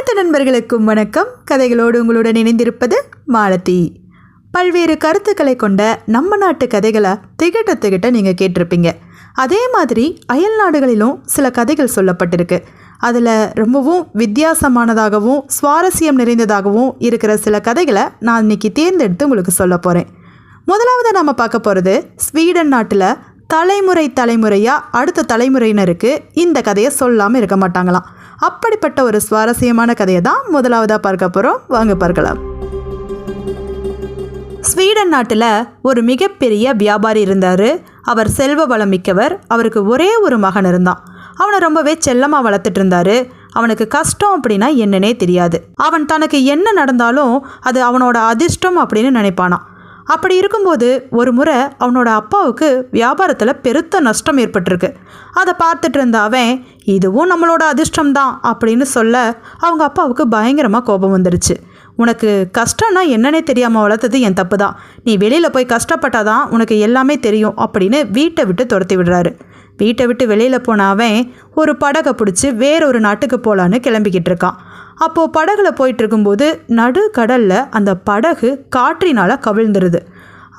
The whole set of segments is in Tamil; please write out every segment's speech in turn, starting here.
அனைத்து நண்பர்களுக்கும் வணக்கம். கதைகளோடு உங்களுடன் இணைந்திருப்பது மாலதி. பல்வேறு கருத்துக்களை கொண்ட நம்ம நாட்டு கதைகளை திகட்ட நீங்கள் கேட்டிருப்பீங்க. அதே மாதிரி அயல் நாடுகளிலும் சில கதைகள் சொல்லப்பட்டிருக்கு. அதில் ரொம்பவும் வித்தியாசமானதாகவும் சுவாரஸ்யம் நிறைந்ததாகவும் இருக்கிற சில கதைகளை நான் இன்னைக்கு தேர்ந்தெடுத்து உங்களுக்கு சொல்ல போகிறேன். முதலாவது நாம் பார்க்க போகிறது ஸ்வீடன் நாட்டில் தலைமுறையாக அடுத்த தலைமுறையினருக்கு இந்த கதையை சொல்லாமல் இருக்க மாட்டாங்களாம். அப்படிப்பட்ட ஒரு சுவாரஸ்யமான கதையை தான் முதலாவதாக பார்க்க போகிறோம். வாங்க பார்க்கலாம். ஸ்வீடன் நாட்டில் ஒரு மிகப்பெரிய வியாபாரி இருந்தார். அவர் செல்வ வளம் மிக்கவர். அவருக்கு ஒரே ஒரு மகன் இருந்தான். அவனை ரொம்பவே செல்லமாக வளர்த்துட்டு இருந்தார். அவனுக்கு கஷ்டம் அப்படின்னா என்னன்னே தெரியாது. அவன் தனக்கு என்ன நடந்தாலும் அது அவனோட அதிர்ஷ்டம் அப்படின்னு நினைப்பானான். அப்படி இருக்கும்போது ஒரு முறை அவனோட அப்பாவுக்கு வியாபாரத்தில் பெருத்த நஷ்டம் ஏற்பட்டிருக்கு. அதை பார்த்துட்டு இருந்த அவன் இதுவும் நம்மளோட அதிர்ஷ்டம்தான் அப்படின்னு சொல்ல அவங்க அப்பாவுக்கு பயங்கரமாக கோபம் வந்துடுச்சு. உனக்கு கஷ்டம்னா என்னன்னே தெரியாமல் வளர்த்தது என் தப்பு தான். நீ வெளியில் போய் கஷ்டப்பட்டாதான் உனக்கு எல்லாமே தெரியும் அப்படின்னு வீட்டை விட்டு துரத்தி விடுறாரு. வீட்டை விட்டு வெளியில் போன அவன் ஒரு படகை பிடிச்சி வேறொரு நாட்டுக்கு போகலான்னு கிளம்பிக்கிட்டு இருக்கான். அப்போது படகுல போயிட்டு இருக்கும்போது நடு கடலில் அந்த படகு காற்றினால் கவிழ்ந்துருது.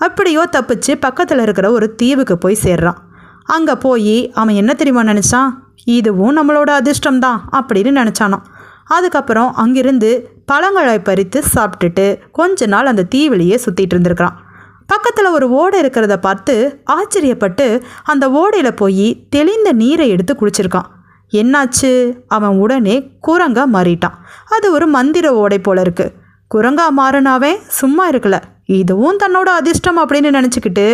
அப்படியோ தப்பிச்சு பக்கத்தில் இருக்கிற ஒரு தீவுக்கு போய் சேர்றான். அங்கே போய் அவன் என்ன தெரியுமா நினச்சான், இதுவும் நம்மளோட அதிர்ஷ்டம்தான் அப்படின்னு நினச்சானான். அதுக்கப்புறம் அங்கிருந்து பழங்களை பறித்து சாப்பிட்டுட்டு கொஞ்ச நாள் அந்த தீவிலேயே சுற்றிட்டு இருந்திருக்கிறான். பக்கத்தில் ஒரு ஓடை இருக்கிறத பார்த்து ஆச்சரியப்பட்டு அந்த ஓடையில் போய் தெளிந்த நீரை எடுத்து குடிச்சிருக்கான். என்னாச்சு? அவன் உடனே குரங்கா மாறிட்டான். அது ஒரு மந்திர ஓடை போல இருக்கு. குரங்கா மாறினாவே சும்மா இருக்கல, இதுவும் தன்னோட அதிர்ஷ்டம் அப்படின்னு நினச்சிக்கிட்டு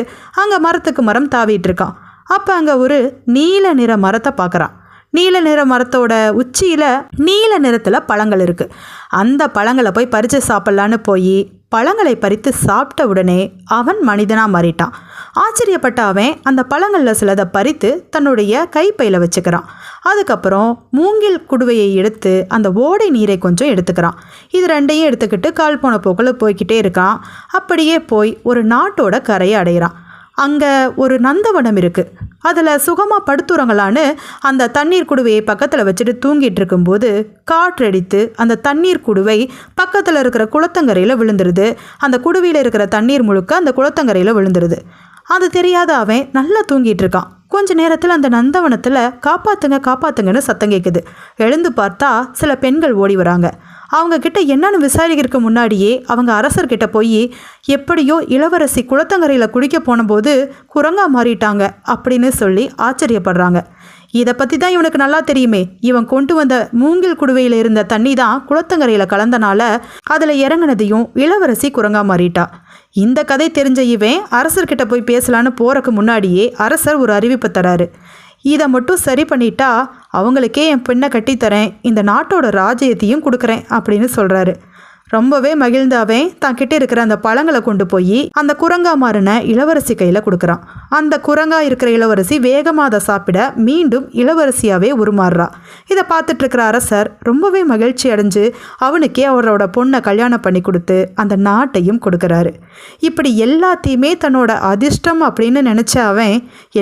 அங்கே மரத்துக்கு மரம் தாவிட்டு இருக்கான். அப்போ அங்கே ஒரு நீல நிற மரத்தை பார்க்குறான். நீல நிற மரத்தோட உச்சியில் நீல நிறத்தில் பழங்கள் இருக்குது. அந்த பழங்களை போய் பறித்து சாப்பிட்லான்னு போய் பழங்களை பறித்து சாப்பிட்ட உடனே அவன் மனிதனாக மாறிட்டான். ஆச்சரியப்பட்ட அவன் அந்த பழங்களில் சிலதை பறித்து தன்னுடைய கைப்பையில் வச்சுக்கிறான். அதுக்கப்புறம் மூங்கில் குடுவையை எடுத்து அந்த ஓடை நீரை கொஞ்சம் எடுத்துக்கிறான். இது ரெண்டையும் எடுத்துக்கிட்டு கால் போன போக்கில் போய்கிட்டே இருக்கான். அப்படியே போய் ஒரு நாட்டோட கரையை அடைகிறான். அங்கே ஒரு நந்தவனம் இருக்குது. அதில் சுகமாக படுத்துறங்களான்னு அந்த தண்ணீர் குடுவையை பக்கத்தில் வச்சுட்டு தூங்கிட்டு இருக்கும்போது காற்றடித்து அந்த தண்ணீர் குடுவை பக்கத்தில் இருக்கிற குளத்தங்கரையில் விழுந்துருது. அந்த குடுவையில் இருக்கிற தண்ணீர் முழுக்க அந்த குளத்தங்கரையில் விழுந்துருது. அது தெரியாத அவன் நல்லா தூங்கிட்டு இருக்கான். கொஞ்ச நேரத்தில் அந்த நந்தவனத்தில் காப்பாத்துங்கன்னு சத்தம் கேட்குது. எழுந்து பார்த்தா சில பெண்கள் ஓடி வராங்க. அவங்க கிட்ட என்னன்னு விசாரிக்கிறதுக்கு முன்னாடியே அவங்க அரசர்கிட்ட போய் எப்படியோ இளவரசி குளத்தங்கரையில் குடிக்க போனபோது குரங்கா மாறிட்டாங்க அப்படின்னு சொல்லி ஆச்சரியப்படுறாங்க. இதை பற்றி தான் இவனுக்கு நல்லா தெரியுமே. இவன் கொண்டு வந்த மூங்கில் குடுவையில் இருந்த தண்ணி தான் குளத்தங்கரையில் கலந்தனால அதில் இறங்கினதையும் இளவரசி குரங்கா மாறிட்டா. இந்த கதை தெரிஞ்ச இவன் அரசர்கிட்ட போய் பேசலான்னு போகிறக்கு முன்னாடியே அரசர் ஒரு அறிவிப்பு தராரு. இதை மட்டும் சரி பண்ணிட்டா அவங்களுக்கே என் பெண்ணை கட்டித்தரேன், இந்த நாட்டோட ராஜ்யத்தையும் கொடுக்குறேன் அப்படின்னு சொல்கிறாரு. ரொம்பவே மகிழ்ந்த அவன் தான் கிட்டே இருக்கிற அந்த பழங்களை கொண்டு போய் அந்த குரங்கா மாறின இளவரசி கையில் கொடுக்குறான். அந்த குரங்கா இருக்கிற இளவரசி வேகமாக அதை சாப்பிட மீண்டும் இளவரசியாகவே உருமாறுறா. இதை பார்த்துட்டு இருக்கிற அரசர் ரொம்பவே மகிழ்ச்சி அடைஞ்சு அவனுக்கே அவரோட பொண்ணை கல்யாணம் பண்ணி கொடுத்து அந்த நாட்டையும் கொடுக்குறாரு. இப்படி எல்லாத்தையுமே தன்னோட அதிர்ஷ்டம் அப்படின்னு நினச்ச அவன்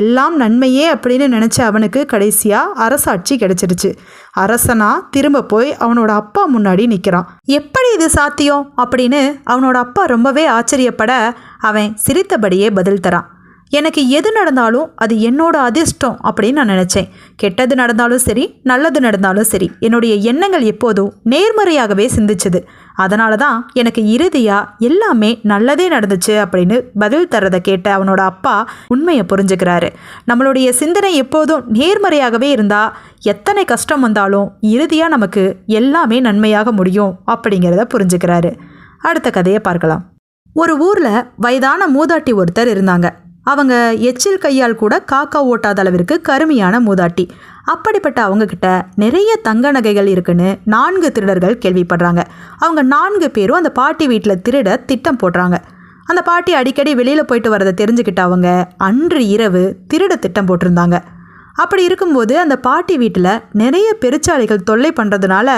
எல்லாம் நன்மையே அப்படின்னு நினச்ச அவனுக்கு கடைசியாக அரசாட்சி கிடைச்சிருச்சு. அரசனா திரும்ப போய் அவனோட அப்பா முன்னாடி நிற்கிறான். எப்படி இது சாத்தியம் அப்படின்னு அவனோட அப்பா ரொம்பவே ஆச்சரியப்பட அவன் சிரித்தபடியே பதில் தரான். எனக்கு எது நடந்தாலும் அது என்னோட அதிர்ஷ்டம் அப்படின்னு நான் நினச்சேன். கெட்டது நடந்தாலும் சரி, நல்லது நடந்தாலும் சரி, என்னுடைய எண்ணங்கள் எப்போதும் நேர்மறையாகவே சிந்திச்சுது. அதனால தான் எனக்கு இறுதியாக எல்லாமே நல்லதே நடந்துச்சு அப்படின்னு பதில் தரதை கேட்ட அவனோட அப்பா உண்மையை புரிஞ்சுக்கிறாரு. நம்மளுடைய சிந்தனை எப்போதும் நேர்மறையாகவே இருந்தால் எத்தனை கஷ்டம் வந்தாலும் இறுதியாக நமக்கு எல்லாமே நன்மையாக முடியும் அப்படிங்கிறத புரிஞ்சுக்கிறாரு. அடுத்த கதையை பார்க்கலாம். ஒரு ஊரில் வயதான மூதாட்டி ஒருத்தர் இருந்தாங்க. அவங்க எச்சில் கையால் கூட காக்கா ஓட்டாத அளவிற்கு கருமையான மூதாட்டி. அப்படிப்பட்ட அவங்கக்கிட்ட நிறைய தங்க நகைகள் இருக்குன்னு 4 திருடர்கள் கேள்விப்படுறாங்க. அவங்க 4 பேரும் அந்த பாட்டி வீட்டில் திருட திட்டம் போடுறாங்க. அந்த பாட்டி அடிக்கடி வெளியில் போயிட்டு வரதை தெரிஞ்சுக்கிட்ட அவங்க அன்று இரவு திருட திட்டம் போட்டிருந்தாங்க. அப்படி இருக்கும்போது அந்த பாட்டி வீட்டில் நிறைய பெருச்சாளிகள் தொல்லை பண்ணுறதுனால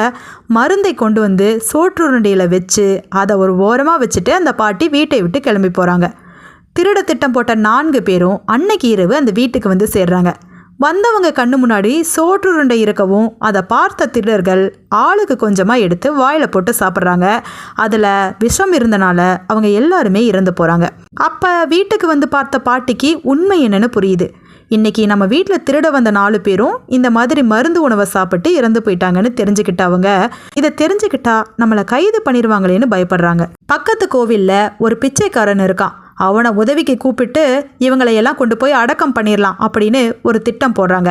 மருந்தை கொண்டு வந்து சோற்றுருண்டையில் வச்சு அதை ஒரு ஓரமாக வச்சுட்டு அந்த பாட்டி வீட்டை விட்டு கிளம்பி போகிறாங்க. திருட திட்டம் போட்ட 4 பேரும் அன்னைக்கு இரவு அந்த வீட்டுக்கு வந்து சேர்றாங்க. வந்தவங்க கண்ணு முன்னாடி சோற்றுருண்டை இருக்கவும் அதை பார்த்த திருடர்கள் ஆளுக்கு கொஞ்சமாக எடுத்து வாயில் போட்டு சாப்பிட்றாங்க. அதில் விஷம் இருந்தனால அவங்க எல்லாருமே இறந்து போகிறாங்க. அப்போ வீட்டுக்கு வந்து பார்த்த பாட்டிக்கு உண்மை என்னன்னு புரியுது. இன்றைக்கி நம்ம வீட்டில் திருட வந்த 4 பேரும் இந்த மாதிரி மருந்து உணவை சாப்பிட்டு இறந்து போயிட்டாங்கன்னு தெரிஞ்சுக்கிட்டவங்க இதை தெரிஞ்சுக்கிட்டா நம்மளை கைது பண்ணிடுவாங்களேன்னு பயப்படுறாங்க. பக்கத்து கோவிலில் ஒரு பிச்சைக்காரன் இருக்கான். அவனை உதவிக்கு கூப்பிட்டு இவங்களையெல்லாம் கொண்டு போய் அடக்கம் பண்ணிடலாம் அப்படின்னு ஒரு திட்டம் போடுறாங்க.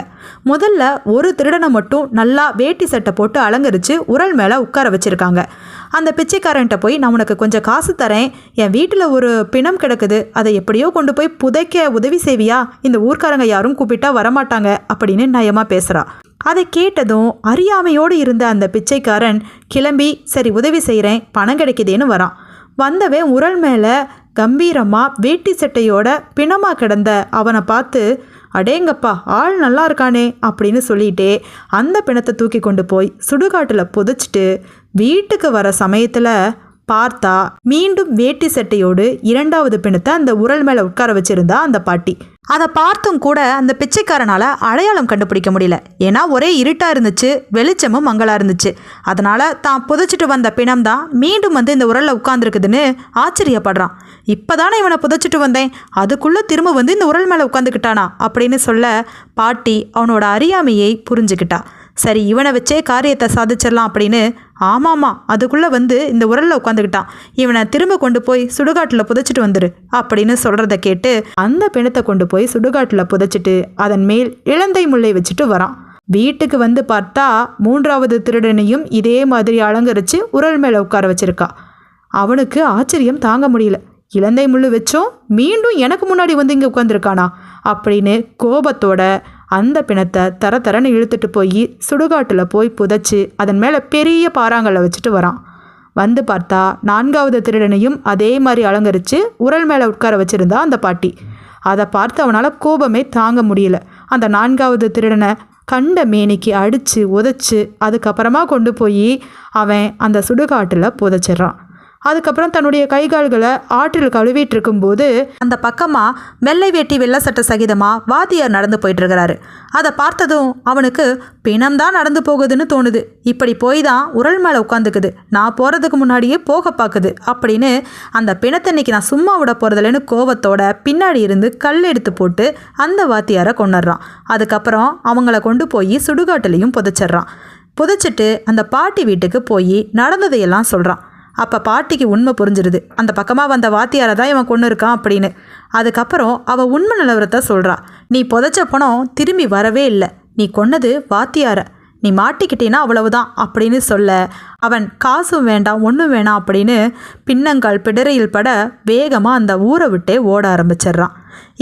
முதல்ல ஒரு திருடனை மட்டும் நல்லா வேட்டி சட்டை போட்டு அலங்கரித்து உரல் மேலே உட்கார வச்சுருக்காங்க. அந்த பிச்சைக்காரன்ட்ட போய் நான் உனக்கு கொஞ்சம் காசு தரேன், என் வீட்டில் ஒரு பிணம் கிடக்குது, அதை எப்படியோ கொண்டு போய் புதைக்க உதவி செய்வியா, இந்த ஊர்க்காரங்க யாரும் கூப்பிட்டா வரமாட்டாங்க அப்படின்னு நயமாக பேசுகிறா. அதை கேட்டதும் அறியாமையோடு இருந்த அந்த பிச்சைக்காரன் கிளம்பி சரி உதவி செய்கிறேன், பணம் கிடைக்குதேன்னு வரான். வந்தவன் உரல் மேலே கம்பீரமாக வேட்டி சட்டையோட பிணமாக கிடந்த அவனை பார்த்து அடேங்கப்பா ஆள் நல்லா இருக்கானே அப்படின்னு சொல்லிட்டே அந்த பிணத்தை தூக்கி கொண்டு போய் சுடுகாட்டில் புதைச்சிட்டு வீட்டுக்கு வர சமயத்தில் பார்த்தா மீண்டும் வேட்டி சட்டையோடு 2வது பிணத்தை அந்த உரல் மேலே உட்கார வச்சிருந்தா அந்த பாட்டி. அதை பார்த்தும் கூட அந்த பிச்சைக்காரனால் அடையாளம் கண்டுபிடிக்க முடியல. ஏன்னா ஒரே இருட்டாக இருந்துச்சு, வெளிச்சமும் மங்களாக இருந்துச்சு. அதனால் தான் புதைச்சிட்டு வந்த பிணம் தான் மீண்டும் வந்து இந்த உரலில் உட்காந்துருக்குதுன்னு ஆச்சரியப்படுறான். இப்போ தானே இவனை புதைச்சிட்டு வந்தேன், அதுக்குள்ளே திரும்ப வந்து இந்த உரல் மேலே உட்காந்துக்கிட்டானா அப்படின்னு சொல்ல பாட்டி அவனோட அறியாமையை புரிஞ்சுக்கிட்டா. சரி இவனை வச்சே காரியத்தை சாதிச்சிடலாம் அப்படின்னு ஆமாம்மா அதுக்குள்ளே வந்து இந்த உரலில் உட்காந்துக்கிட்டான், இவனை திரும்ப கொண்டு போய் சுடுகாட்டில் புதைச்சிட்டு வந்துரு அப்படின்னு சொல்கிறத கேட்டு அந்த பிணத்தை கொண்டு போய் சுடுகாட்டில் புதைச்சிட்டு அதன் மேல் இலந்தை முல்லை வச்சுட்டு வரான். வீட்டுக்கு வந்து பார்த்தா 3வது திருடனையும் இதே மாதிரி அலங்கரித்து உரல் மேலே உட்கார வச்சிருக்கா. அவனுக்கு ஆச்சரியம் தாங்க முடியல. இலந்தை முள்ளு வச்சோம் மீண்டும் எனக்கு முன்னாடி வந்து இங்கே உட்காந்துருக்கானா அப்படின்னு கோபத்தோட அந்த பிணத்தை தரன்னு இழுத்துட்டு போய் சுடுகாட்டில் போய் புதைச்சி அதன் மேலே பெரிய பாறாங்கல்லை வச்சுட்டு வரான். வந்து பார்த்தா 4வது திருடனையும் அதே மாதிரி அலங்கரித்து உரல் மேலே உட்கார வச்சுருந்தா அந்த பாட்டி. அதை பார்த்து அவனால் கோபமே தாங்க முடியல. அந்த 4வது திருடனை கண்ட மேனிக்கு அடித்து உதைச்சி அதுக்கப்புறமா கொண்டு போய் அவன் அந்த சுடுகாட்டில் புதைச்சிட்றான். அதுக்கப்புறம் தன்னுடைய கைகால்களை ஆற்றில் கழுவிட்டு இருக்கும்போது அந்த பக்கமாக வெள்ளை வேட்டி வெள்ளை சட்டை சகிதமாக வாத்தியார் நடந்து போயிட்டுருக்கிறாரு. அதை பார்த்ததும் அவனுக்கு பிணம்தான் நடந்து போகுதுன்னு தோணுது. இப்படி போய் தான் உரல் மேலே உட்காந்துக்குது, நான் போகிறதுக்கு முன்னாடியே போக பார்க்குது அப்படின்னு அந்த பிணத்தை இன்னைக்கு நான் சும்மா விட போகிறதில்லன்னு கோபத்தோட பின்னாடி இருந்து கல் எடுத்து போட்டு அந்த வாத்தியாரை கொண்டுடுறான். அதுக்கப்புறம் அவங்கள கொண்டு போய் சுடுகாட்டிலையும் புதைச்சிட்றான். புதைச்சிட்டு அந்த பாட்டி வீட்டுக்கு போய் நடந்ததையெல்லாம் சொல்கிறான். அப்போ பாட்டிக்கு உண்மை புரிஞ்சிருது, அந்த பக்கமாக வந்த வாத்தியாரை தான் இவன் கொண்டு இருக்கான் அப்படின்னு. அதுக்கப்புறம் அவள் உண்மை நிலவரத்தை சொல்கிறா. நீ புதைச்ச பணம் திரும்பி வரவே இல்லை, நீ கொன்னது வாத்தியாரை, நீ மாட்டிக்கிட்டேன்னா அவ்வளவுதான் அப்படின்னு சொல்ல அவன் காசும் வேண்டாம் ஒன்றும் வேணாம் அப்படின்னு பின்னங்கால் பிடரையில் பட வேகமாக அந்த ஊரை விட்டே ஓட ஆரம்பிச்சிட்றான்.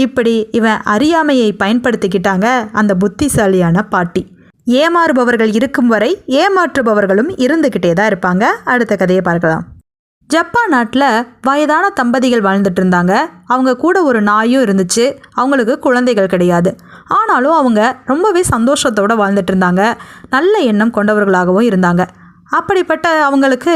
இப்படி இவன் அறியாமையை பயன்படுத்திக்கிட்டாங்க அந்த புத்திசாலியான பாட்டி. ஏமாறுபவர்கள் இருக்கும் வரை ஏமாற்றுபவர்களும் இருந்துக்கிட்டே தான் இருப்பாங்க. அடுத்த கதையை பார்க்கலாம். ஜப்பான் நாட்டில் வயதான தம்பதிகள் வாழ்ந்துட்டு இருந்தாங்க. அவங்க கூட ஒரு நாயும் இருந்துச்சு. அவங்களுக்கு குழந்தைகள் கிடையாது. ஆனாலும் அவங்க ரொம்பவே சந்தோஷத்தோடு வாழ்ந்துட்டு இருந்தாங்க. நல்ல எண்ணம் கொண்டவர்களாகவும் இருந்தாங்க. அப்படிப்பட்ட அவங்களுக்கு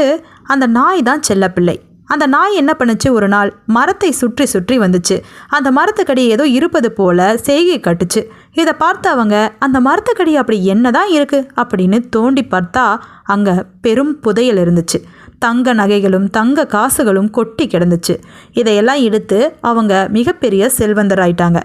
அந்த நாய் தான் செல்லப்பிள்ளை. அந்த நாய் என்ன பண்ணுச்சு, ஒரு நாள் மரத்தை சுற்றி சுற்றி வந்துச்சு. அந்த மரத்துக்கடி ஏதோ இருப்பது போல செய்கை கட்டுச்சு. இதை பார்த்து அவங்க அந்த மரத்துக்கடி அப்படி என்ன தான் இருக்குது அப்படின்னு தோண்டி பார்த்தா அங்கே பெரும் புதையல் இருந்துச்சு. தங்க நகைகளும் தங்க காசுகளும் கொட்டி கிடந்துச்சு. இதையெல்லாம் எடுத்து அவங்க மிகப்பெரிய செல்வந்தராயிட்டாங்க.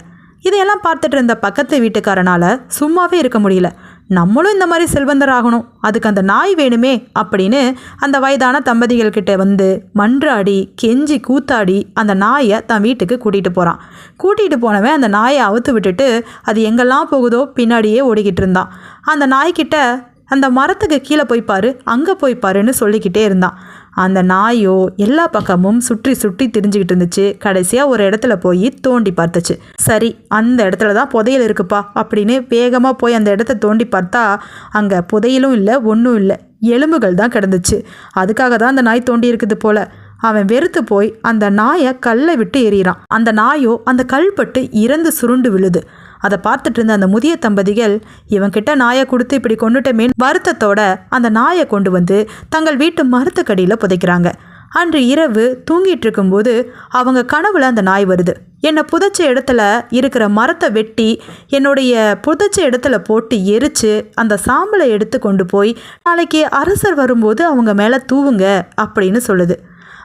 இதையெல்லாம் பார்த்துட்டு இருந்த பக்கத்து வீட்டுக்காரனால் சும்மாவே இருக்க முடியல. நம்மளும் இந்த மாதிரி செல்வந்தர் ஆகணும், அதுக்கு அந்த நாய் வேணுமே அப்படின்னு அந்த வயதான தம்பதிகள் கிட்ட வந்து மன்றாடி கெஞ்சி கூத்தாடி அந்த நாயை தன் வீட்டுக்கு கூட்டிகிட்டு போகிறான். கூட்டிகிட்டு போனவன் அந்த நாயை அவுத்து விட்டுட்டு அது எங்கெல்லாம் போகுதோ பின்னாடியே ஓடிக்கிட்டு இருந்தான். அந்த நாய்கிட்ட அந்த மரத்துக்கு கீழே போய் பாரு, அங்கே போய் பாருன்னு சொல்லிக்கிட்டே இருந்தான். அந்த நாயோ எல்லா பக்கமும் சுற்றி சுற்றி திரிஞ்சுக்கிட்டு இருந்துச்சு. கடைசியாக ஒரு இடத்துல போய் தோண்டி பார்த்துச்சு. சரி, அந்த இடத்துல தான் புதையல் இருக்குப்பா அப்படின்னு வேகமாக போய் அந்த இடத்த தோண்டி பார்த்தா அங்கே புதையலும் இல்லை, ஒன்றும் இல்லை, எலும்புகள் தான் கிடந்துச்சு. அதுக்காக தான் அந்த நாய் தோண்டி இருக்குது போல. அவன் வெறுத்து போய் அந்த நாயை கல்லை விட்டு எறிகிறான். அந்த நாயோ அந்த கல் பட்டு இறந்து சுருண்டு விழுது. அதை பார்த்துட்டு இருந்த அந்த முதிய தம்பதிகள் இவன்கிட்ட நாயை கொடுத்து இப்படி கொண்டுட்டமேன் வருத்தத்தோட அந்த நாயை கொண்டு வந்து தங்கள் வீட்டு மரத்துக்கடியில் புதைக்கிறாங்க. அன்று இரவு தூங்கிட்டு இருக்கும்போது அவங்க கனவுல அந்த நாய் வருது. என்னை புதைச்ச இடத்துல இருக்கிற மரத்தை வெட்டி என்னுடைய புதைச்ச இடத்துல போட்டு எரித்து அந்த சாம்பலை எடுத்து கொண்டு போய் நாளைக்கு அரசர் வரும்போது அவங்க மேலே தூவுங்க அப்படின்னு சொல்லுது.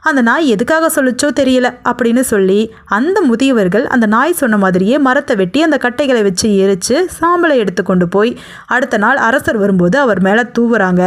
அந்த நாய் எதுக்காக சொல்லிச்சோ தெரியல அப்படின்னு சொல்லி அந்த முதியவர்கள் அந்த நாய் சொன்ன மாதிரியே மரத்தை வெட்டி அந்த கட்டைகளை வச்சு எரித்து சாம்பலை எடுத்து கொண்டு போய் அடுத்த நாள் அரசர் வரும்போது அவர் மேலே தூவுறாங்க.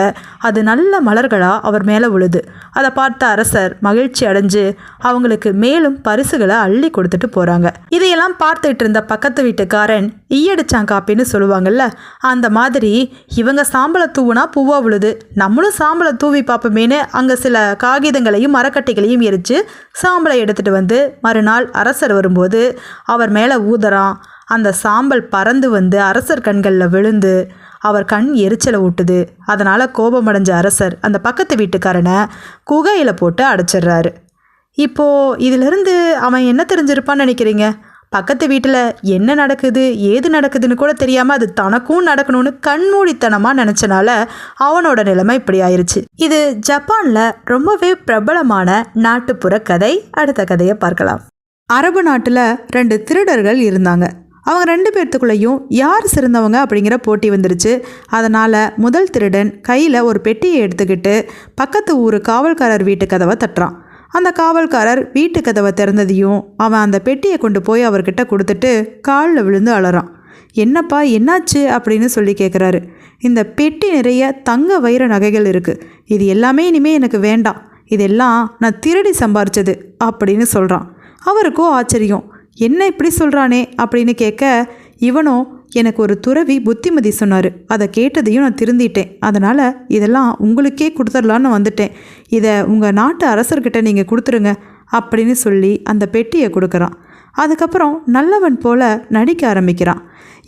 அது நல்ல மலர்களாக அவர் மேலே விழுது. அதை பார்த்த அரசர் மகிழ்ச்சி அடைஞ்சு அவங்களுக்கு மேலும் பரிசுகளை அள்ளி கொடுத்துட்டு போகிறாங்க. இதையெல்லாம் பார்த்துட்டு இருந்த பக்கத்து வீட்டுக்காரன் ஈயடிச்சான் காப்பின்னு சொல்லுவாங்கல்ல, அந்த மாதிரி இவங்க சாம்பலை தூவுனா பூவாக விழுது, நம்மளும் சாம்பலை தூவி பார்ப்போமேனு அங்கே சில காகிதங்களையும் மரக்கட்டைகளையும் எரித்து சாம்பலை எடுத்துகிட்டு வந்து மறுநாள் அரசர் வரும்போது அவர் மேலே ஊதுறான். அந்த சாம்பல் பறந்து வந்து அரசர் கண்களில் விழுந்து அவர் கண் எரிச்சலை ஊட்டுது. அதனால் கோபமடைஞ்ச அரசர் அந்த பக்கத்து வீட்டுக்காரனை குகையில் போட்டு அடைச்சிடுறாரு. இப்போது இதிலிருந்து அவன் என்ன தெரிஞ்சிருப்பான்னு நினைக்கிறீங்க? பக்கத்து வீட்டில் என்ன நடக்குது ஏது நடக்குதுன்னு கூட தெரியாமல் அது தனக்கும் நடக்கணும்னு கண்மூடித்தனமாக நினச்சனால அவனோட நிலைமை இப்படி ஆயிடுச்சு. இது ஜப்பானில் ரொம்பவே பிரபலமான நாட்டுப்புற கதை. அடுத்த கதையை பார்க்கலாம். அரபு நாட்டில் 2 திருடர்கள் இருந்தாங்க. அவங்க 2 பேர்த்துக்குள்ளேயும் யார் சிறந்தவங்க அப்படிங்கிற போட்டி வந்துருச்சு. அதனால் முதல் திருடன் கையில் ஒரு பெட்டியை எடுத்துக்கிட்டு பக்கத்து ஊர் காவல்காரர் வீட்டு கதவை தட்டுறான். அந்த காவல்காரர் வீட்டு கதவை திறந்ததையும் அவன் அந்த பெட்டியை கொண்டு போய் அவர்கிட்ட கொடுத்துட்டு காலில் விழுந்து அழறான். என்னப்பா என்னாச்சு அப்படின்னு சொல்லி கேட்குறாரு. இந்த பெட்டி நிறைய தங்க வைர நகைகள் இருக்குது, இது எல்லாமே இனிமேல் எனக்கு வேண்டாம், இதெல்லாம் நான் திருடி சம்பாரிச்சது அப்படின்னு சொல்கிறான். அவருக்கும் ஆச்சரியம், என்ன இப்படி சொல்கிறானே அப்படின்னு கேட்க, இவனும் எனக்கு ஒரு துறவி புத்திமதி சொன்னார், அதை கேட்டதையும் நான் திருந்திட்டேன், அதனால் இதெல்லாம் உங்களுக்கே கொடுத்துடலான்னு வந்துட்டேன், இதை உங்கள் நாட்டு அரசர்கிட்ட நீங்கள் கொடுத்துருங்க அப்படின்னு சொல்லி அந்த பெட்டியை கொடுக்குறான். அதுக்கப்புறம் நல்லவன் போல் நடிக்க ஆரம்பிக்கிறான்.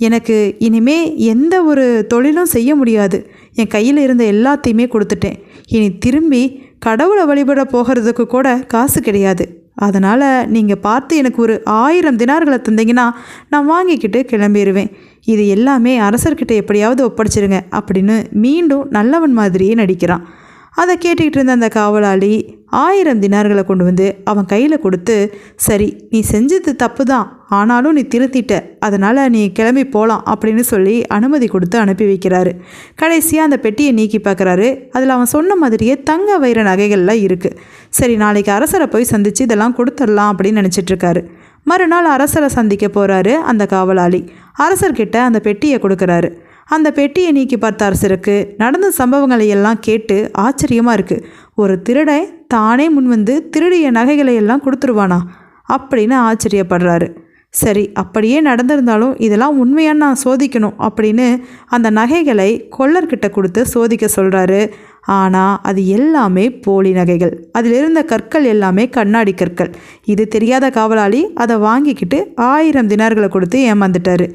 எனக்கு இனிமே எந்த ஒரு தொழிலும் செய்ய முடியாது, என் கையில் இருந்த எல்லாத்தையுமே கொடுத்துட்டேன், இனி திரும்பி கடவுளை வழிபட போகிறதுக்கு கூட காசு கிடையாது, அதனால் நீங்கள் பார்த்து எனக்கு ஒரு 1000 தினார்களை தந்தீங்கன்னா நான் வாங்கிக்கிட்டு கிளம்பிடுவேன், இது எல்லாமே அரசர்கிட்ட எப்படியாவது ஒப்படைச்சிருங்க அப்படின்னு மீண்டும் நல்லவன் மாதிரியே நடிக்கிறான். அதை கேட்டுக்கிட்டு இருந்த அந்த காவலாளி 1000 தினார்களை கொண்டு வந்து அவன் கையில் கொடுத்து, சரி நீ செஞ்சது தப்பு தான், ஆனாலும் நீ திருத்திட்ட, அதனால் நீ கிளம்பி போகலாம் அப்படின்னு சொல்லி அனுமதி கொடுத்து அனுப்பி வைக்கிறாரு. கடைசியாக அந்த பெட்டியை நீக்கி பார்க்குறாரு. அதில் அவன் சொன்ன மாதிரியே தங்க வைர நகைகள்லாம் இருக்குது. சரி நாளைக்கு அரசரை போய் சந்தித்து இதெல்லாம் கொடுத்துடலாம் அப்படின்னு நினச்சிட்ருக்காரு. மறுநாள் அரசரை சந்திக்க போகிறாரு அந்த காவலாளி. அரசர்கிட்ட அந்த பெட்டியை கொடுக்குறாரு. அந்த பெட்டியை நீக்கி பார்த்த அரசருக்கு நடந்த சம்பவங்களை எல்லாம் கேட்டு ஆச்சரியமாக இருக்குது. ஒரு திருடன் தானே முன்வந்து திருடிய நகைகளை எல்லாம் கொடுத்துருவானா அப்படின்னு ஆச்சரியப்படுறாரு. சரி அப்படியே நடந்திருந்தாலும் இதெல்லாம் உண்மையான நான் சோதிக்கணும் அப்படின்னு அந்த நகைகளை கொள்ளர்கிட்ட கொடுத்து சோதிக்க சொல்கிறாரு. ஆனால் அது எல்லாமே போலி நகைகள், அதில் இருந்த கற்கள் எல்லாமே கண்ணாடி கற்கள். இது தெரியாத காவலாளி அதை வாங்கிக்கிட்டு 1000 தினார்களை கொடுத்து ஏமாந்துட்டாரு.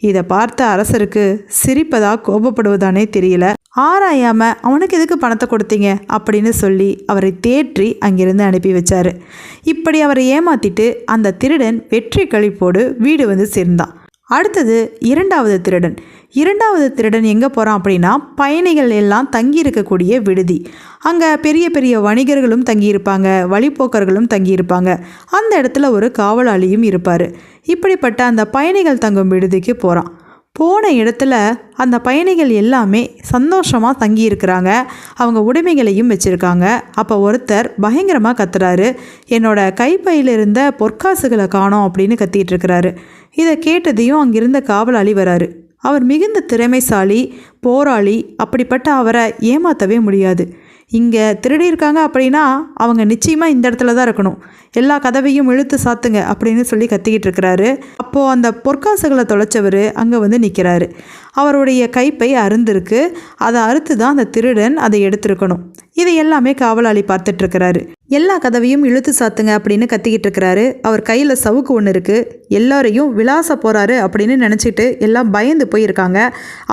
இதை பார்த்த அரசருக்கு சிரிப்பதா கோபப்படுவதானே தெரியல. ஆராயாமல் அவனுக்கு எதுக்கு பணத்தை கொடுத்தீங்க அப்படின்னு சொல்லி அவரை தேற்றி அங்கிருந்து அனுப்பி வச்சார். இப்படி அவரை ஏமாற்றிட்டு அந்த திருடன் வெற்றி களிப்போடு வீடு வந்து சேர்ந்தான். அடுத்தது 2வது திருடன். 2வது திருடன் எங்கே போகிறான் அப்படின்னா பயணிகள் எல்லாம் தங்கியிருக்கக்கூடிய விடுதி. அங்கே பெரிய பெரிய வணிகர்களும் தங்கியிருப்பாங்க, வழிப்போக்கர்களும் தங்கியிருப்பாங்க. அந்த இடத்துல ஒரு காவலாளியும் இருப்பார். இப்படிப்பட்ட அந்த பயணிகள் தங்கும் விடுதிக்கு போகிறான். போன இடத்துல அந்த பயணிகள் எல்லாமே சந்தோஷமாக தங்கியிருக்கிறாங்க, அவங்க உடைமைகளையும் வச்சுருக்காங்க. அப்போ ஒருத்தர் பயங்கரமாக கத்துறாரு, என்னோட கைப்பையில் இருந்த பொற்காசுகளை காணோம் அப்படின்னு கத்திட்டு இருக்கிறாரு. இதை கேட்டதையும் அங்கிருந்த காவலாளி வராரு. அவர் மிகுந்த திறமைசாலி, போராளி. அப்படிப்பட்ட அவரை ஏமாற்றவே முடியாது. இங்கே திருடி இருக்காங்க அப்படின்னா அவங்க நிச்சயமாக இந்த இடத்துல தான் இருக்கணும், எல்லா கதவையும் இழுத்து சாத்துங்க அப்படின்னு சொல்லி கத்திக்கிட்டு இருக்கிறாரு. அப்போது அந்த பொற்காசுகளை தொலைச்சவர் அங்கே வந்து நிற்கிறாரு. அவருடைய கைப்பை அறுந்திருக்கு, அதை அறுத்து தான் அந்த திருடன் அதை எடுத்திருக்கணும். இதை எல்லாமே காவலாளி பார்த்துட்ருக்கிறாரு. எல்லா கதவையும் இழுத்து சாத்துங்க அப்படின்னு கத்திக்கிட்டு இருக்கிறாரு. அவர் கையில் சவுக்கு ஒன்று இருக்குது. எல்லாரையும் விளாச போகிறாரு அப்படின்னு நினச்சிட்டு எல்லாம் பயந்து போயிருக்காங்க.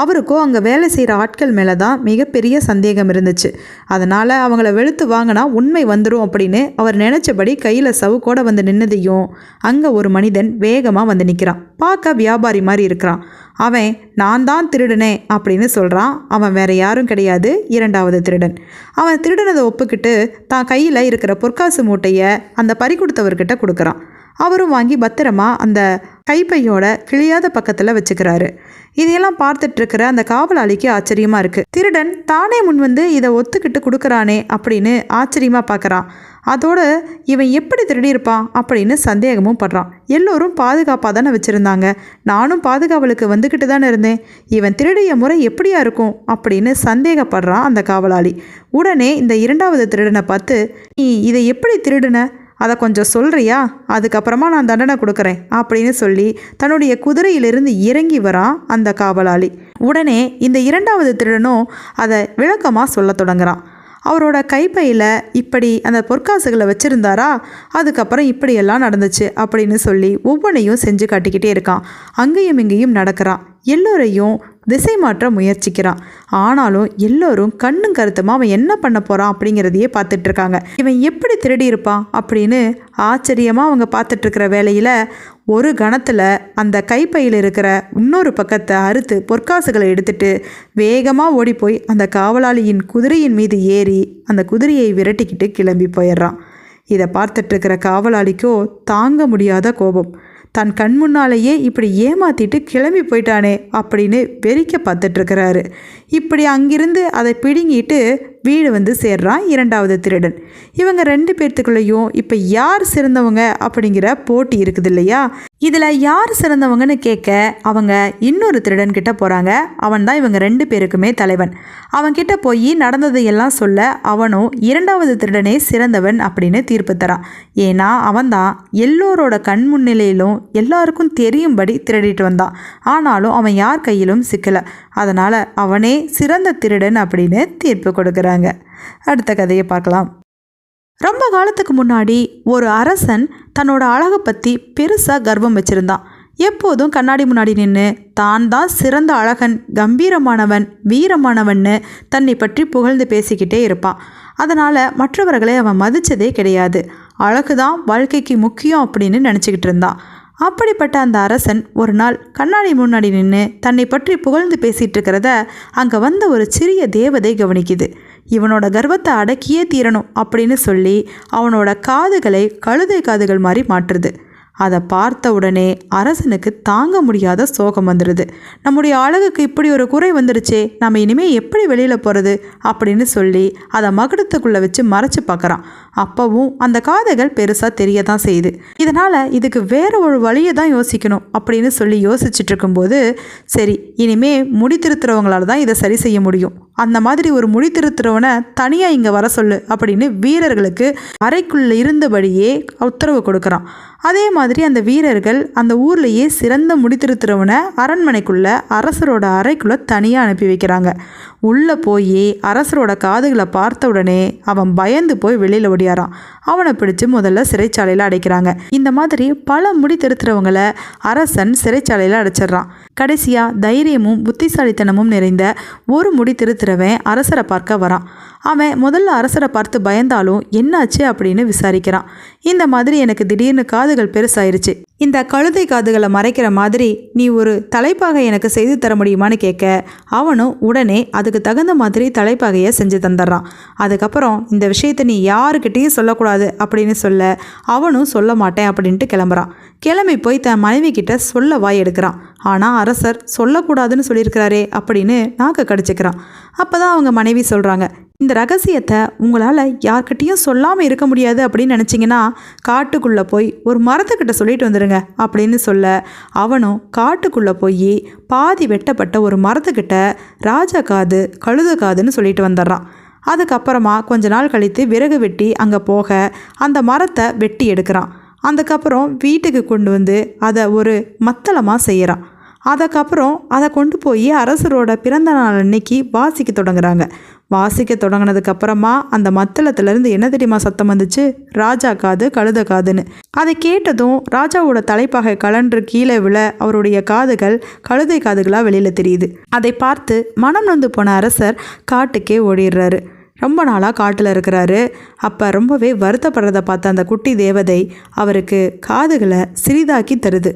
அவருக்கும் அங்கே வேலை செய்கிற ஆட்கள் மேலே தான் மிகப்பெரிய சந்தேகம் இருந்துச்சு. அதனால் அவங்கள வெளுத்து வாங்கினா உண்மை வந்துடும் அப்படின்னு அவர் நினச்சபடி கையில் சவுக்கோடு வந்து நின்னதையும் அங்கே ஒரு மனிதன் வேகமாக வந்து நிற்கிறான். பார்க்க வியாபாரி மாதிரி இருக்கிறான். அவன் நான் தான் திருடனே அப்படின்னு சொல்கிறான். அவன் வேற யாரும் கிடையாது, இரண்டாவது திருடன். அவன் திருடனதை ஒப்புக்கிட்டு தான் கையில் இருக்கிற பொற்காசு மூட்டையை அந்த பறி கொடுத்தவர்கிட்ட கொடுக்குறான். அவரும் வாங்கி பத்திரமா அந்த கைப்பையோட கிழியாத பக்கத்தில் வச்சுக்கிறாரு. இதையெல்லாம் பார்த்துட்ருக்கிற அந்த காவலாளிக்கு ஆச்சரியமாக இருக்குது. திருடன் தானே முன் வந்து இதை ஒத்துக்கிட்டு கொடுக்குறானே அப்படின்னு ஆச்சரியமாக பார்க்குறான். அதோடு இவன் எப்படி திருடியிருப்பான் அப்படின்னு சந்தேகமும் படுறான். எல்லோரும் பாதுகாப்பாக தானே வச்சுருந்தாங்க, நானும் பாதுகாவலுக்கு வந்துக்கிட்டு தானே இருந்தேன், இவன் திருடிய முறை எப்படியா இருக்கும் அப்படின்னு சந்தேகப்படுறான் அந்த காவலாளி. உடனே இந்த இரண்டாவது திருடனை பார்த்து, நீ இதை எப்படி திருடுன, அதை கொஞ்சம் சொல்கிறியா, அதுக்கப்புறமா நான் தண்டனை கொடுக்குறேன் அப்படின்னு சொல்லி தன்னுடைய குதிரையிலிருந்து இறங்கி வரான் அந்த காவலாளி. உடனே இந்த இரண்டாவது திருடனும் அதை விளக்கமாக சொல்ல தொடங்குறான். அவரோட கைப்பையில் இப்படி அந்த பொற்காசுகளை வச்சுருந்தாரா, அதுக்கப்புறம் இப்படியெல்லாம் நடந்துச்சு அப்படின்னு சொல்லி ஒவ்வொன்றையும் செஞ்சு காட்டிக்கிட்டே இருக்கான். அங்கேயும் இங்கேயும் நடக்கிறான். எல்லோரையும் திசை மாற்ற முயற்சிக்கிறான். ஆனாலும் எல்லோரும் கண்ணும் கருத்துமா அவன் என்ன பண்ண போகிறான் அப்படிங்கிறதையே பார்த்துட்ருக்காங்க. இவன் எப்படி திருடி இருப்பான் அப்படின்னு ஆச்சரியமாக அவங்க பார்த்துட்ருக்கிற வேளையில் ஒரு கணத்தில் அந்த கைப்பையில் இருக்கிற இன்னொரு பக்கத்தை அறுத்து பொற்காசுகளை எடுத்துட்டு வேகமாக ஓடி போய் அந்த காவலாளியின் குதிரையின் மீது ஏறி அந்த குதிரையை விரட்டிக்கிட்டு கிளம்பி போயிடுறான். இதை பார்த்துட்ருக்கிற காவலாளிக்கோ தாங்க முடியாத கோபம். தன் கண் முன்னாலேயே இப்படி ஏமாற்றிட்டு கிளம்பி போயிட்டானே அப்படின்னு வெறிக்க பார்த்துட்ருக்கிறாரு. இப்படி அங்கிருந்து அதை பிடுங்கிட்டு வீடு வந்து சேர்றான் இரண்டாவது திருடன். இவங்க ரெண்டு பேர்த்துக்குள்ளேயும் இப்போ யார் சிறந்தவங்க அப்படிங்கிற போட்டி இருக்குது இல்லையா. இதில் யார் சிறந்தவங்கன்னு கேட்க அவங்க இன்னொரு திருடன்கிட்ட போகிறாங்க. அவன் தான் இவங்க ரெண்டு பேருக்குமே தலைவன். அவன்கிட்ட போய் நடந்ததையெல்லாம் சொல்ல அவனும் இரண்டாவது திருடனே சிறந்தவன் அப்படின்னு தீர்ப்பு தரான். ஏன்னா அவன்தான் எல்லோரோட கண் முன்னிலையிலும் எல்லாருக்கும் தெரியும்படி திருடிட்டு வந்தான். ஆனாலும் அவன் யார் கையிலும் சிக்கலை. அதனால் அவனே சிறந்த திருடன் அப்படின்னு தீர்ப்பு கொடுக்குறாங்க. அடுத்த கதையை பார்க்கலாம். ரொம்ப காலத்துக்கு முன்னாடி ஒரு அரசன் தன்னோட அழகை பற்றி பெருசாக கர்வம் வச்சுருந்தான். எப்போதும் கண்ணாடி முன்னாடி நின்று தான் தான் சிறந்த அழகன், கம்பீரமானவன், வீரமானவன்னு தன்னை பற்றி புகழ்ந்து பேசிக்கிட்டே இருப்பான். அதனால் மற்றவர்களை அவன் மதித்ததே கிடையாது. அழகு தான் வாழ்க்கைக்கு முக்கியம் அப்படின்னு நினச்சிக்கிட்டு இருந்தான். அப்படிப்பட்ட அந்த அரசன் ஒரு நாள் கண்ணாடி முன்னாடி நின்று தன்னை பற்றி புகழ்ந்து பேசிகிட்டு இருக்கிறத அங்கே வந்த ஒரு சிறிய தேவதை கவனிக்குது. இவனோட கர்வத்தை அடக்கியே தீரணும் அப்படின்னு சொல்லி அவனோட காதுகளை கழுதை காதுகள் மாதிரி மாற்றுது. அதை பார்த்த உடனே அரசனுக்கு தாங்க முடியாத சோகம் வந்துடுது. நம்முடைய அழகுக்கு இப்படி ஒரு குறை வந்துருச்சே, நம்ம இனிமேல் எப்படி வெளியில் போகிறது அப்படின்னு சொல்லி அதை மகுடத்துக்குள்ளே வச்சு மறைச்சு பார்க்குறான். அப்போவும் அந்த காதுகள் பெருசாக தெரிய தான் செய்யுது. இதனால் இதுக்கு வேற ஒரு வழியை தான் யோசிக்கணும் அப்படின்னு சொல்லி யோசிச்சுட்டு இருக்கும்போது, சரி இனிமே முடி திருத்துறவங்களால தான் இதை சரி செய்ய முடியும், அந்த மாதிரி ஒரு முடி திருத்துறவனை தனியாக இங்கே வர சொல்லு அப்படின்னு வீரர்களுக்கு அறைக்குள்ளே இருந்தபடியே உத்தரவு கொடுக்குறான். அதே மாதிரி அந்த வீரர்கள் அந்த ஊர்லேயே சிறந்த முடித்திருத்துறவனை அரண்மனைக்குள்ளே அரசரோட அறைக்குள்ளே தனியாக அனுப்பி வைக்கிறாங்க. உள்ளே போய் அரசரோட காதுகளை பார்த்த உடனே அவன் பயந்து போய் வெளியில் ஓடியாரான். அவனை பிடிச்சி முதல்ல சிறைச்சாலையில் அடைக்கிறாங்க. இந்த மாதிரி பல முடி திருத்துறவங்களை அரசன் சிறைச்சாலையில் அடைச்சிட்றான். கடைசியாக தைரியமும் புத்திசாலித்தனமும் நிறைந்த ஒரு முடி திருத்துறவன் அரசரை பார்க்க வரான். அவன் முதல்ல அரசரை பார்த்து பயந்தாலும் என்னாச்சு அப்படின்னு விசாரிக்கிறான். இந்த மாதிரி எனக்கு திடீர்னு காதுகள் பெருசாயிருச்சு, இந்த கழுதை காதுகளை மறைக்கிற மாதிரி நீ ஒரு தலைப்பாகை எனக்கு செய்து தர முடியுமான்னு கேட்க அவனும் உடனே அதுக்கு தகுந்த மாதிரி தலைப்பாகையை செஞ்சு தந்துடுறான். அதுக்கப்புறம் இந்த விஷயத்தை நீ யாருக்கிட்டேயும் சொல்லக்கூடாது அப்படின்னு சொல்ல அவனும் சொல்ல மாட்டேன் அப்படின்ட்டு கிளம்புறான். கிளம்பி போய் தன் மனைவி கிட்ட சொல்ல வாய் எடுக்கிறான். ஆனால் அரசர் சொல்லக்கூடாதுன்னு சொல்லியிருக்கிறாரே அப்படின்னு நாக்க கடிச்சிக்கிறான். அப்போ தான் அவங்க மனைவி சொல்கிறாங்க, இந்த ரகசியத்தை உங்களால் யார்கிட்டையும் சொல்லாமல் இருக்க முடியாது அப்படின்னு நினச்சிங்கன்னா காட்டுக்குள்ளே போய் ஒரு மரத்துக்கிட்ட சொல்லிட்டு வந்துடுங்க அப்படின்னு சொல்ல அவனும் காட்டுக்குள்ளே போய் பாதி வெட்டப்பட்ட ஒரு மரத்துக்கிட்ட ராஜா காது கழுத காதுன்னு சொல்லிட்டு வந்துடுறான். அதுக்கப்புறமா கொஞ்ச நாள் கழித்து விறகு வெட்டி அங்கே போக அந்த மரத்தை வெட்டி எடுக்கிறான். அதுக்கப்புறம் வீட்டுக்கு கொண்டு வந்து அதை ஒரு மத்தளமாக செய்கிறான். அதுக்கப்புறம் அதை கொண்டு போய் அரசரோட பிறந்த நாள் அன்னைக்கு வாசிக்க தொடங்குறாங்க. வாசிக்க தொடங்கினதுக்கப்புறமா அந்த மத்தளத்துலேருந்து என்ன தெரியுமா சத்தம் வந்துச்சு, ராஜா காது கழுத காதுன்னு. அதை கேட்டதும் ராஜாவோட தலைப்பாகை கலன்று கீழே விழ அவருடைய காதுகள் கழுதை காதுகளாக வெளியில் தெரியுது. அதை பார்த்து மனம் நொந்து போன அரசர் காட்டுக்கே ஓடிடுறாரு. ரொம்ப நாளாக காட்டில் இருக்கிறாரு. அப்போ ரொம்பவே வருத்தப்படுறதை பார்த்த அந்த குட்டி தேவதை அவருக்கு காதுகளை சிறிதாக்கி தருது.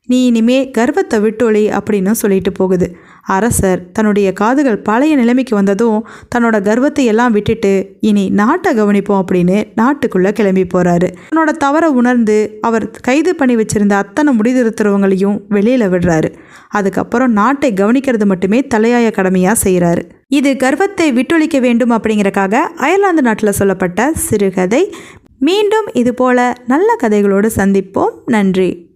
நீ இனிமே கர்வத்தை விட்டொழி அப்படின்னு சொல்லிட்டு போகுது. அரசர் தன்னுடைய காதுகள் பழைய நிலைமைக்கு வந்ததும் தன்னோட கர்வத்தை எல்லாம் விட்டுட்டு இனி நாட்டை கவனிப்போம் அப்படின்னு நாட்டுக்குள்ளே கிளம்பி போகிறாரு. தன்னோட தவறை உணர்ந்து அவர் கைது பண்ணி வச்சிருந்த அத்தனை முடிதிருத்துறவங்களையும் வெளியில் விடுறாரு. அதுக்கப்புறம் நாட்டை கவனிக்கிறது மட்டுமே தலையாய கடமையாக செய்கிறாரு. இது கர்வத்தை விட்டொழிக்க வேண்டும் அப்படிங்கிறக்காக அயர்லாந்து நாட்டில் சொல்லப்பட்ட சிறுகதை. மீண்டும் இதுபோல நல்ல கதைகளோடு சந்திப்போம். நன்றி.